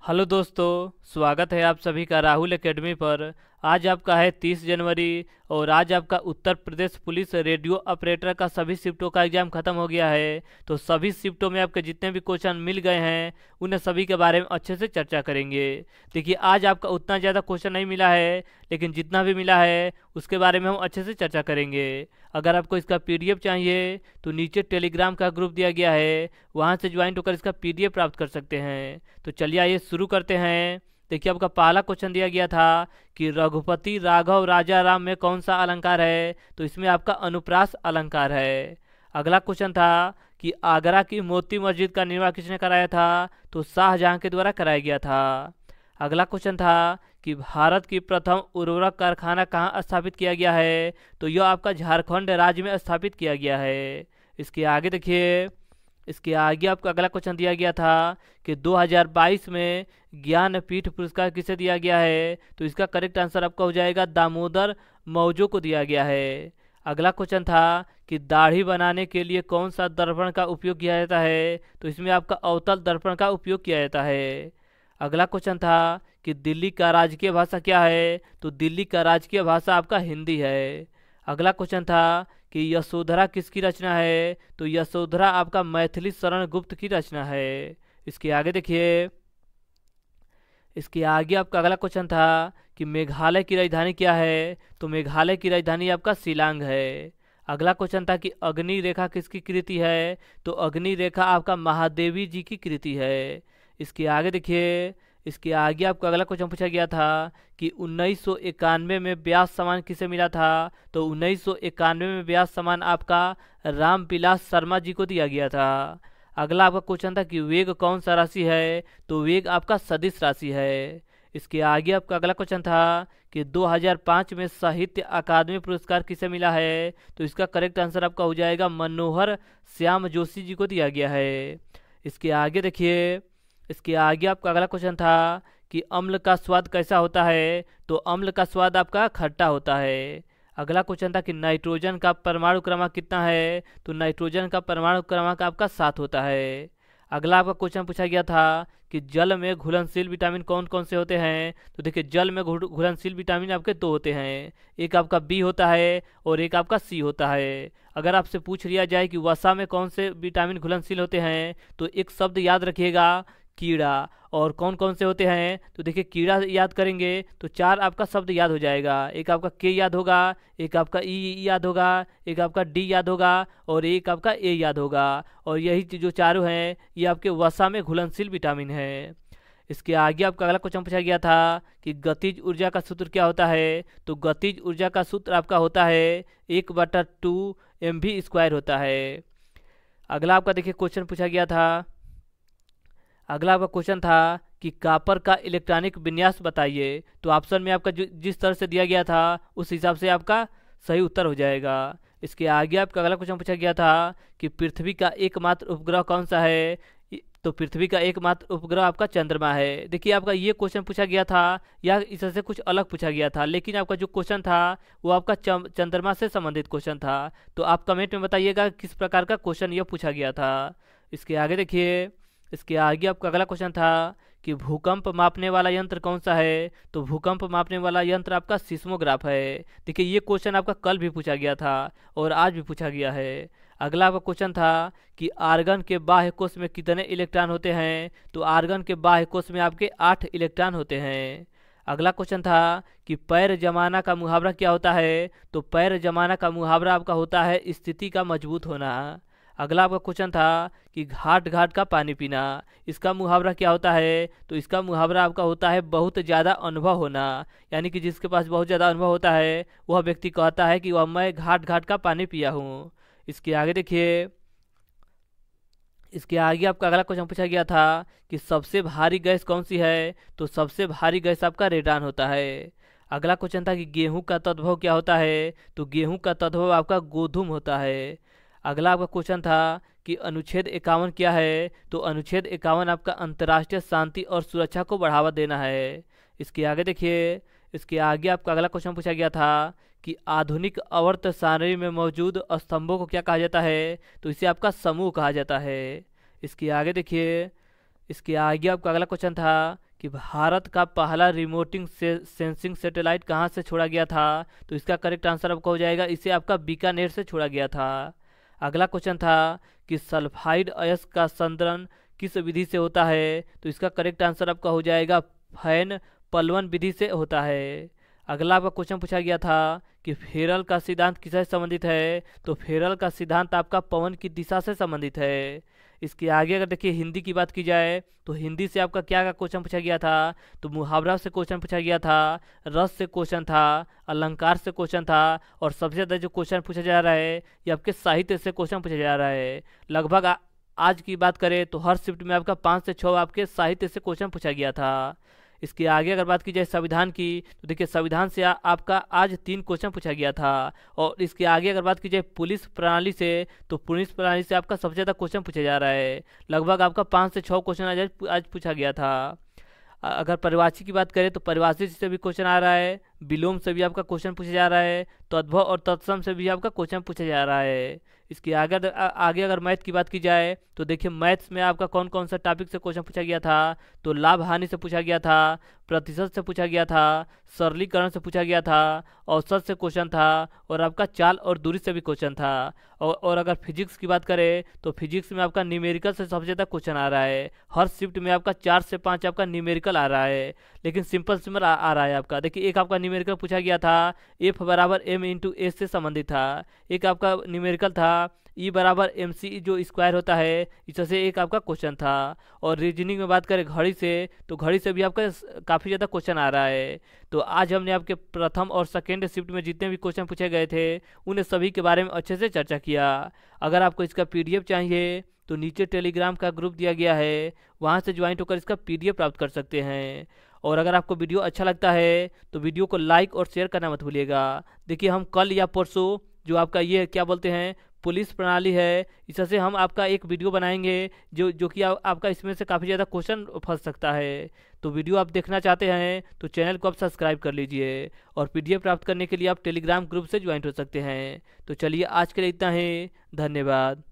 Hello दोस्तों, स्वागत है आप सभी का राहुल एकेडमी पर। आज आपका है 30 जनवरी और आज आपका Uttar Pradesh police radio operator का सभी शिफ्टों का एग्जाम खत्म हो गया है। तो सभी शिफ्टों में आपके जितने भी क्वेश्चन मिल गए हैं उन्हें सभी के बारे में अच्छे से चर्चा करेंगे। देखिए, आज आपका उतना ज़्यादा क्वेश्चन नहीं मिला है, लेकिन जितना भी मिला है उसके बारे में हम अच्छे से चर्चा करेंगे। अगर आपको इसका पीडीएफ चाहिए तो नीचे टेलीग्राम का ग्रुप दिया गया है, वहाँ से ज्वाइन होकर इसका पीडीएफ प्राप्त कर सकते हैं। तो चलिए आइए शुरू करते हैं। देखिए, आपका पहला क्वेश्चन दिया गया था कि रघुपति राघव राजा राम में कौन सा अलंकार है, तो इसमें आपका अनुप्रास अलंकार है। अगला क्वेश्चन था कि आगरा की मोती मस्जिद का निर्माण किसने कराया था, तो शाहजहां के द्वारा कराया गया था। अगला क्वेश्चन था कि भारत की प्रथम उर्वरक कारखाना कहाँ स्थापित किया गया है, तो यह आपका झारखंड राज्य में स्थापित किया गया है। इसके आगे देखिए, इसके आगे आपको अगला क्वेश्चन दिया गया था कि 2022 में ज्ञानपीठ पुरस्कार किसे दिया गया है, तो इसका करेक्ट आंसर आपका हो जाएगा दामोदर मौजो को दिया गया है। अगला क्वेश्चन था कि दाढ़ी बनाने के लिए कौन सा दर्पण का उपयोग किया जाता है, तो इसमें आपका अवतल दर्पण का उपयोग किया जाता है। अगला क्वेश्चन था कि दिल्ली का राजकीय भाषा क्या है, तो दिल्ली का राजकीय भाषा आपका हिंदी है। अगला क्वेश्चन था कि यशोधरा किसकी रचना है, तो यशोधरा आपका मैथिली शरण गुप्त की रचना है। इसके आगे देखिए, इसके आगे आपका अगला क्वेश्चन था कि मेघालय की राजधानी क्या है, तो मेघालय की राजधानी आपका शिलांग है। अगला क्वेश्चन था कि अग्नि रेखा किसकी कृति है, तो अग्नि रेखा आपका महादेवी जी की कृति है। इसके आगे देखिए, इसके आगे आपको अगला क्वेश्चन पूछा गया था कि 1991 में व्यास सम्मान किसे मिला था, तो 1991 में व्यास सम्मान आपका रामविलास शर्मा जी को दिया गया था। अगला आपका क्वेश्चन था कि वेग कौन सा राशि है, तो वेग आपका सदिश राशि है। इसके आगे आपका अगला क्वेश्चन था कि 2005 में साहित्य अकादमी पुरस्कार किसे मिला है, तो इसका करेक्ट आंसर आपका हो जाएगा मनोहर श्याम जोशी जी को दिया गया है। इसके आगे देखिए, इसके आगे आपका अगला क्वेश्चन था कि अम्ल का स्वाद कैसा होता है, तो अम्ल का स्वाद आपका खट्टा होता है। अगला क्वेश्चन था कि नाइट्रोजन का परमाणु क्रमांक कितना है, तो नाइट्रोजन का परमाणु क्रमांक आपका 7 होता है। अगला आपका क्वेश्चन पूछा गया था कि जल में घुलनशील विटामिन कौन कौन से होते हैं, तो देखिए जल में घुलनशील विटामिन आपके दो होते हैं, एक आपका बी होता है और एक आपका सी होता है। अगर आपसे पूछ लिया जाए कि वसा में कौन से विटामिन घुलनशील होते हैं, तो एक शब्द याद रखिएगा, कीड़ा। और कौन कौन से होते हैं, तो देखिए कीड़ा याद करेंगे तो 4 आपका शब्द याद हो जाएगा, एक आपका के याद होगा, एक आपका ई याद होगा, एक आपका डी याद होगा और एक आपका ए याद होगा। और यही जो चारों हैं ये आपके वसा में घुलनशील विटामिन है। इसके आगे आपका अगला क्वेश्चन पूछा गया था कि गतिज ऊर्जा का सूत्र क्या होता है, तो गतिज ऊर्जा का सूत्र आपका होता है 1/2 mv² होता है। अगला आपका देखिए क्वेश्चन पूछा गया था, अगला आपका क्वेश्चन था कि कॉपर का इलेक्ट्रॉनिक विन्यास बताइए, तो ऑप्शन में आपका जिस तरह से दिया गया था उस हिसाब से आपका सही उत्तर हो जाएगा। इसके आगे आपका अगला क्वेश्चन पूछा गया था कि पृथ्वी का एकमात्र उपग्रह कौन सा है, तो पृथ्वी का एकमात्र उपग्रह आपका चंद्रमा है। देखिए आपका ये क्वेश्चन पूछा गया था या इससे कुछ अलग पूछा गया था, लेकिन आपका जो क्वेश्चन था वो आपका चंद्रमा से संबंधित क्वेश्चन था। तो आप कमेंट में बताइएगा किस प्रकार का क्वेश्चन यह पूछा गया था। इसके आगे देखिए, इसके आगे आपका अगला क्वेश्चन था कि भूकंप मापने वाला यंत्र कौन सा है, तो भूकंप मापने वाला यंत्र आपका सिस्मोग्राफ है। देखिए ये क्वेश्चन आपका कल भी पूछा गया था और आज भी पूछा गया है। अगला आपका क्वेश्चन था कि आर्गन के बाह्य कोश में कितने इलेक्ट्रॉन होते हैं, तो आर्गन के बाह्य कोश में आपके 8 इलेक्ट्रॉन होते हैं। अगला क्वेश्चन था कि पैर जमाना का मुहावरा क्या होता है, तो पैर जमाना का मुहावरा आपका होता है स्थिति का मजबूत होना। अगला आपका क्वेश्चन था कि घाट घाट का पानी पीना, इसका मुहावरा क्या होता है, तो इसका मुहावरा आपका होता है बहुत ज़्यादा अनुभव होना। यानी कि जिसके पास बहुत ज़्यादा अनुभव होता है वह व्यक्ति कहता है कि वह मैं घाट घाट का पानी पिया हूँ। इसके आगे देखिए, इसके आगे आपका अगला क्वेश्चन पूछा गया था कि सबसे भारी गैस कौन सी है, तो सबसे भारी गैस आपका रेडान होता है। अगला क्वेश्चन था कि गेहूं का तद्भव क्या होता है, तो गेहूं का तद्भव आपका गोधूम होता है। अगला आपका क्वेश्चन था कि अनुच्छेद 51 क्या है, तो अनुच्छेद 51 आपका अंतर्राष्ट्रीय शांति और सुरक्षा को बढ़ावा देना है। इसके आगे देखिए, इसके आगे आपका अगला क्वेश्चन पूछा गया था कि आधुनिक आवर्त सारणी में मौजूद स्तंभों को क्या कहा जाता है, तो इसे आपका समूह कहा जाता है। इसके आगे देखिए, इसके आगे आपका अगला क्वेश्चन था कि भारत का पहला रिमोटिंग सेंसिंग सैटेलाइट कहाँ से छोड़ा गया था। तो इसका करेक्ट आंसर आपका हो जाएगा, इसे आपका बीकानेर से छोड़ा गया था। अगला क्वेश्चन था कि सल्फाइड अयस्क का संद्रण किस विधि से होता है। तो इसका करेक्ट आंसर आपका हो जाएगा फैन पलवन विधि से होता है। अगला आपका क्वेश्चन पूछा गया था कि फेरल का सिद्धांत किससे संबंधित है। तो फेरल का सिद्धांत आपका पवन की दिशा से संबंधित है। इसके आगे अगर देखिए हिंदी की बात की जाए तो हिंदी से आपका क्या का क्वेश्चन पूछा गया था। तो मुहावरा से क्वेश्चन पूछा गया था, रस से क्वेश्चन था, अलंकार से क्वेश्चन था, और सबसे ज़्यादा जो क्वेश्चन पूछा जा रहा है ये आपके साहित्य से क्वेश्चन पूछा जा रहा है। लगभग आज की बात करें तो हर शिफ्ट में आपका 5 से 6 आपके साहित्य से क्वेश्चन पूछा गया था। इसके आगे अगर बात की जाए संविधान की तो देखिए संविधान से आपका आज 3 क्वेश्चन पूछा गया था। और इसके आगे अगर बात की जाए पुलिस प्रणाली से तो पुलिस प्रणाली से आपका सबसे ज़्यादा क्वेश्चन पूछा जा रहा है। लगभग आपका 5 से 6 क्वेश्चन आज पूछा गया था। अगर परिभाषी की बात करें तो परिभाषी से भी क्वेश्चन आ रहा है, विलोम से भी आपका क्वेश्चन पूछा जा रहा है, तद्भव और तत्सम से भी आपका क्वेश्चन पूछा जा रहा है। इसके आगे अगर मैथ की बात की जाए तो देखिए मैथ्स में आपका कौन कौन सा टॉपिक से क्वेश्चन पूछा गया था। तो लाभ हानि से पूछा गया था, प्रतिशत से पूछा गया था, सरलीकरण से पूछा गया था, औसत से क्वेश्चन था, और आपका चाल और दूरी से भी क्वेश्चन था। और अगर फिजिक्स की बात करें तो फिजिक्स में आपका न्यूमेरिकल से सबसे ज़्यादा क्वेश्चन आ रहा है। हर शिफ्ट में आपका 4 से 5 आपका न्यूमेरिकल आ रहा है, लेकिन सिंपल आ रहा है आपका। देखिए एक आपका न्यूमेरिकल पूछा गया था एफ बराबर एम इंटू एस से संबंधित था। एक आपका न्यूमेरिकल था ई बराबर एम सी जो स्क्वायर होता है, इससे एक आपका क्वेश्चन था। और रीजनिंग में बात करें घड़ी से तो घड़ी से भी आपका काफ़ी ज़्यादा क्वेश्चन आ रहा है। तो आज हमने आपके प्रथम और सेकेंड शिफ्ट में जितने भी क्वेश्चन पूछे गए थे उन सभी के बारे में अच्छे से चर्चा किया। अगर आपको इसका पीडीएफ चाहिए तो नीचे टेलीग्राम का ग्रुप दिया गया है, वहाँ से ज्वाइन होकर इसका पीडीएफ प्राप्त कर सकते हैं। और अगर आपको वीडियो अच्छा लगता है तो वीडियो को लाइक और शेयर करना मत भूलिएगा। देखिए हम कल या परसों जो आपका ये क्या बोलते हैं पुलिस प्रणाली है, इससे हम आपका एक वीडियो बनाएंगे जो कि आपका इसमें से काफ़ी ज़्यादा क्वेश्चन फंस सकता है। तो वीडियो आप देखना चाहते हैं तो चैनल को आप सब्सक्राइब कर लीजिए, और पीडीएफ प्राप्त करने के लिए आप टेलीग्राम ग्रुप से ज्वाइन हो सकते हैं। तो चलिए आज के लिए इतना ही, धन्यवाद।